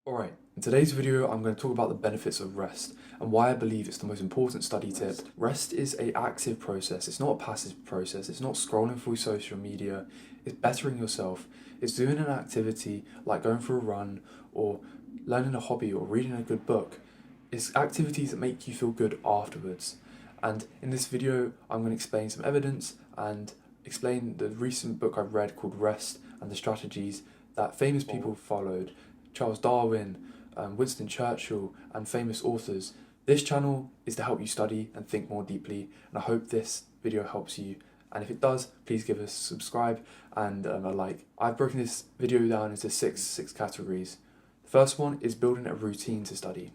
Alright, in today's video I'm going to talk about the benefits of rest and why I believe it's the most important study tip. Rest is an active process, it's not a passive process, it's not scrolling through social media, it's bettering yourself, it's doing an activity like going for a run or learning a hobby or reading a good book. It's activities that make you feel good afterwards. And in this video I'm going to explain some evidence and explain the recent book I've read called Rest and the strategies that famous people followed. Charles Darwin, Winston Churchill, and famous authors. This channel is to help you study and think more deeply, and I hope this video helps you. And if it does, please give us a subscribe and a like. I've broken this video down into six categories. The first one is building a routine to study.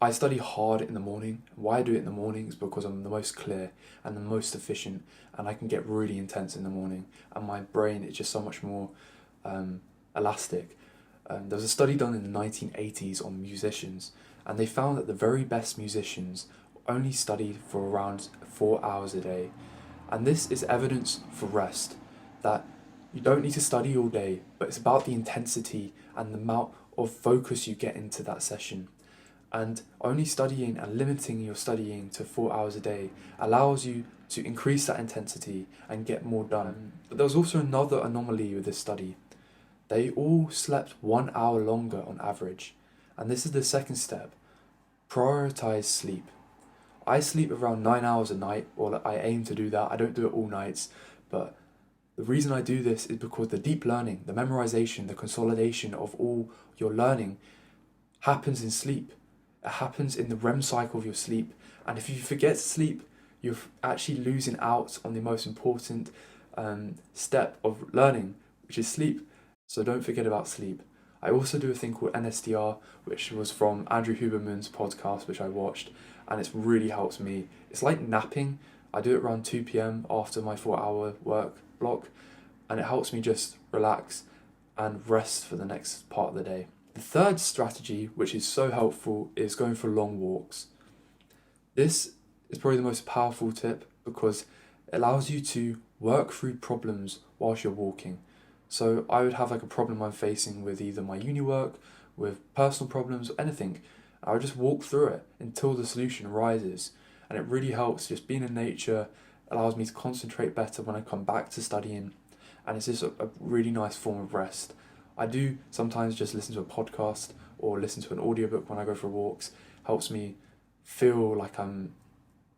I study hard in the morning. Why I do it in the morning is because I'm the most clear and the most efficient, and I can get really intense in the morning, and my brain is just so much more elastic. There was a study done in the 1980s on musicians, and they found that the very best musicians only studied for around 4 hours a day. And this is evidence for rest, that you don't need to study all day, but it's about the intensity and the amount of focus you get into that session. And only studying and limiting your studying to 4 hours a day allows you to increase that intensity and get more done. But there was also another anomaly with this study. They all slept 1 hour longer on average. And this is the second step. Prioritize sleep. I sleep around 9 hours a night, or I aim to do that. I don't do it all nights, but the reason I do this is because the deep learning, the memorization, the consolidation of all your learning happens in sleep. It happens in the REM cycle of your sleep. And if you forget to sleep, you're actually losing out on the most important step of learning, which is sleep. So don't forget about sleep. I also do a thing called NSDR, which was from Andrew Huberman's podcast, which I watched, and it's really helps me. It's like napping. I do it around 2 p.m. after my 4-hour work block, and it helps me just relax and rest for the next part of the day. The third strategy, which is so helpful, is going for long walks. This is probably the most powerful tip because it allows you to work through problems whilst you're walking. So I would have like a problem I'm facing with either my uni work, with personal problems, or anything. I would just walk through it until the solution arises. And it really helps. Just being in nature allows me to concentrate better when I come back to studying. And it's just a really nice form of rest. I do sometimes just listen to a podcast or listen to an audiobook when I go for walks. Helps me feel like I'm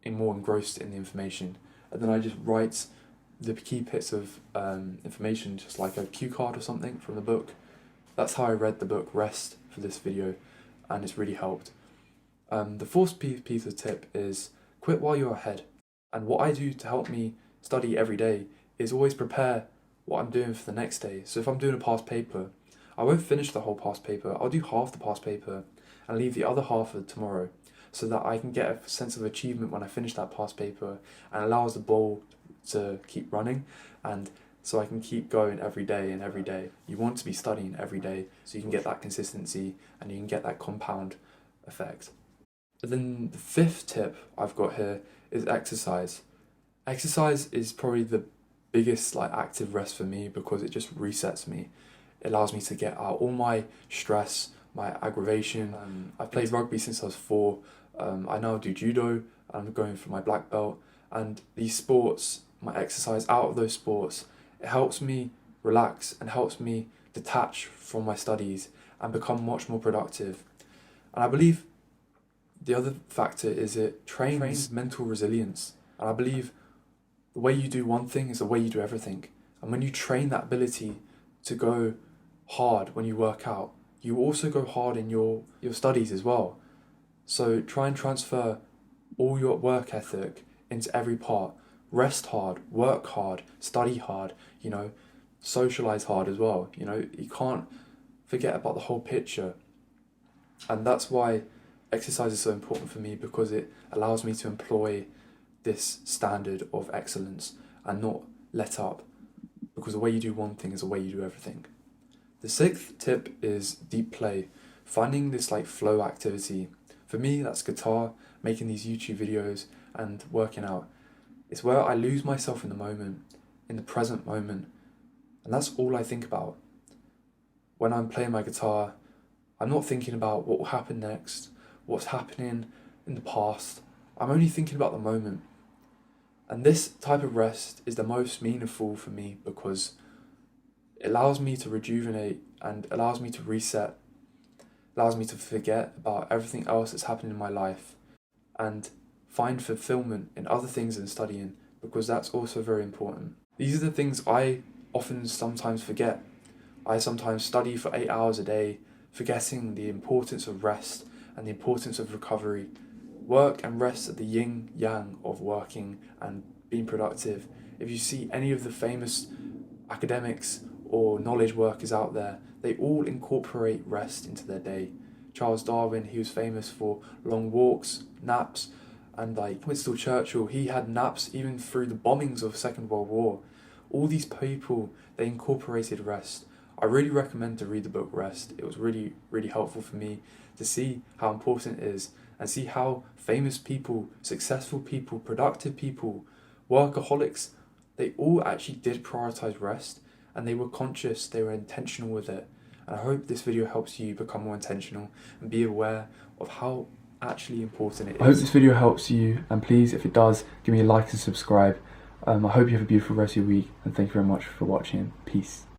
more engrossed in the information. And then I just write the key bits of information, just like a cue card or something from the book. That's how I read the book Rest for this video, and it's really helped. The fourth piece of tip is quit while you're ahead. And what I do to help me study every day is always prepare what I'm doing for the next day. So if I'm doing a past paper, I won't finish the whole past paper. I'll do half the past paper and leave the other half for tomorrow, so that I can get a sense of achievement when I finish that past paper and allows the ball to keep running, and so I can keep going every day and every day. You want to be studying every day so you can get that consistency and you can get that compound effect. But then the fifth tip I've got here is exercise. Exercise is probably the biggest active rest for me because it just resets me. It allows me to get out all my stress, my aggravation. I've played rugby since I was 4. I now do judo. I'm going for my black belt, and these sports, my exercise out of those sports, it helps me relax and helps me detach from my studies and become much more productive. And I believe the other factor is it trains mental resilience. And I believe the way you do one thing is the way you do everything. And when you train that ability to go hard when you work out, you also go hard in your studies as well. So try and transfer all your work ethic into every part. Rest hard, work hard, study hard, socialize hard as well. You can't forget about the whole picture. And that's why exercise is so important for me, because it allows me to employ this standard of excellence and not let up, because the way you do one thing is the way you do everything. The sixth tip is deep play, finding this flow activity. For me, that's guitar, making these YouTube videos and working out. It's where I lose myself in the moment, in the present moment, and that's all I think about. When I'm playing my guitar, I'm not thinking about what will happen next, what's happening in the past. I'm only thinking about the moment. And this type of rest is the most meaningful for me because it allows me to rejuvenate and allows me to reset, allows me to forget about everything else that's happening in my life and find fulfillment in other things than studying, because that's also very important. These are the things I often sometimes forget. I sometimes study for 8 hours a day, forgetting the importance of rest and the importance of recovery. Work and rest are the yin yang of working and being productive. If you see any of the famous academics or knowledge workers out there, they all incorporate rest into their day. Charles Darwin, he was famous for long walks, naps, and like Winston Churchill, he had naps even through the bombings of the Second World War. All these people, they incorporated rest. I really recommend to read the book Rest. It was really, really helpful for me to see how important it is and see how famous people, successful people, productive people, workaholics, they all actually did prioritize rest and they were conscious, they were intentional with it. And I hope this video helps you become more intentional and be aware of how actually important it is. I hope this video helps you, and please, if it does, give me a like and subscribe. I hope you have a beautiful rest of your week, and thank you very much for watching. Peace.